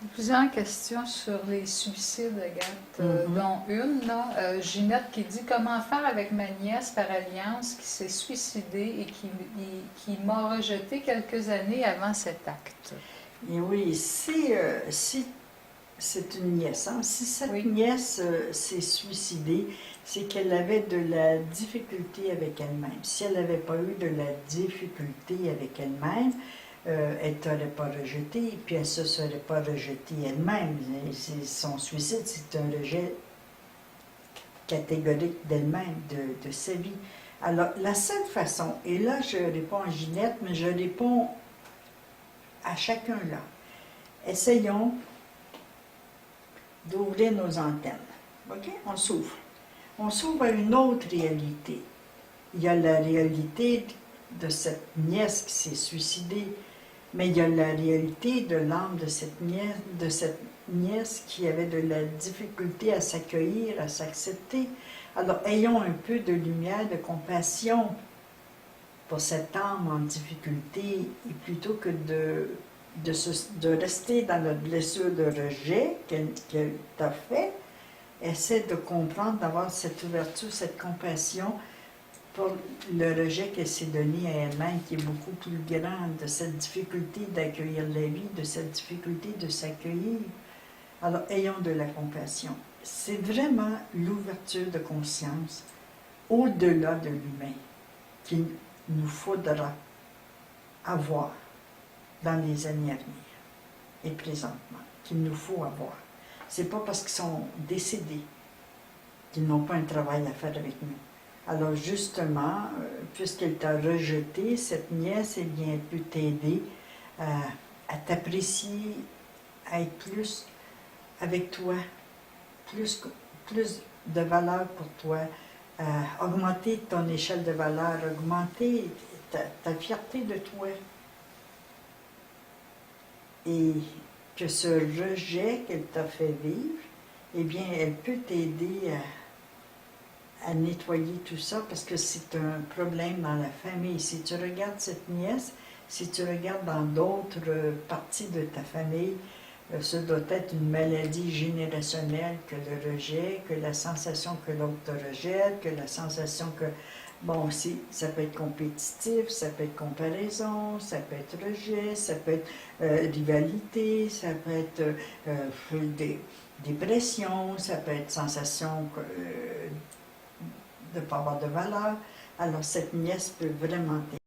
Plusieurs questions sur les suicides, Agathe, dont une, là, Ginette qui dit comment faire avec ma nièce par alliance qui s'est suicidée et qui m'a rejeté quelques années avant cet acte. Et oui, si c'est une nièce, hein, si cette Oui. nièce s'est suicidée, c'est qu'elle avait de la difficulté avec elle-même. Si elle n'avait pas eu de la difficulté avec elle-même, elle ne t'aurait pas rejeté, puis elle ne se serait pas rejetée elle-même. Son suicide, c'est un rejet catégorique d'elle-même, de sa vie. Alors, la seule façon, et là je réponds à Ginette, mais je réponds à chacun là. Essayons d'ouvrir nos antennes. OK? On s'ouvre. On s'ouvre à une autre réalité. Il y a la réalité de cette nièce qui s'est suicidée, mais il y a la réalité de l'âme de cette nièce qui avait de la difficulté à s'accueillir, à s'accepter. Alors, ayons un peu de lumière, de compassion pour cette âme en difficulté, et plutôt que de rester dans notre blessure de rejet qu'elle t'a fait, essaie de comprendre, d'avoir cette ouverture, cette compassion pour le rejet qu'elle s'est donné à elle-même, qui est beaucoup plus grand, de cette difficulté d'accueillir la vie, de cette difficulté de s'accueillir. Alors, ayons de la compassion. C'est vraiment l'ouverture de conscience au-delà de l'humain qu'il nous faudra avoir dans les années à venir et présentement, qu'il nous faut avoir. C'est pas parce qu'ils sont décédés qu'ils n'ont pas un travail à faire avec nous. Alors justement, puisqu'elle t'a rejeté, cette nièce, eh bien, elle peut t'aider à t'apprécier, à être plus avec toi, plus de valeur pour toi, augmenter ton échelle de valeur, augmenter ta fierté de toi. Et que ce rejet qu'elle t'a fait vivre, eh bien, elle peut t'aider à nettoyer tout ça, parce que c'est un problème dans la famille. Si tu regardes cette nièce, si tu regardes dans d'autres parties de ta famille, ce doit être une maladie générationnelle que le rejet, que la sensation que l'autre te rejette, que la sensation que, bon, ça peut être compétitif, ça peut être comparaison, ça peut être rejet, ça peut être rivalité, ça peut être dépression, ça peut être sensation de ne pas avoir de valeur. Alors cette nièce peut vraiment t'aider.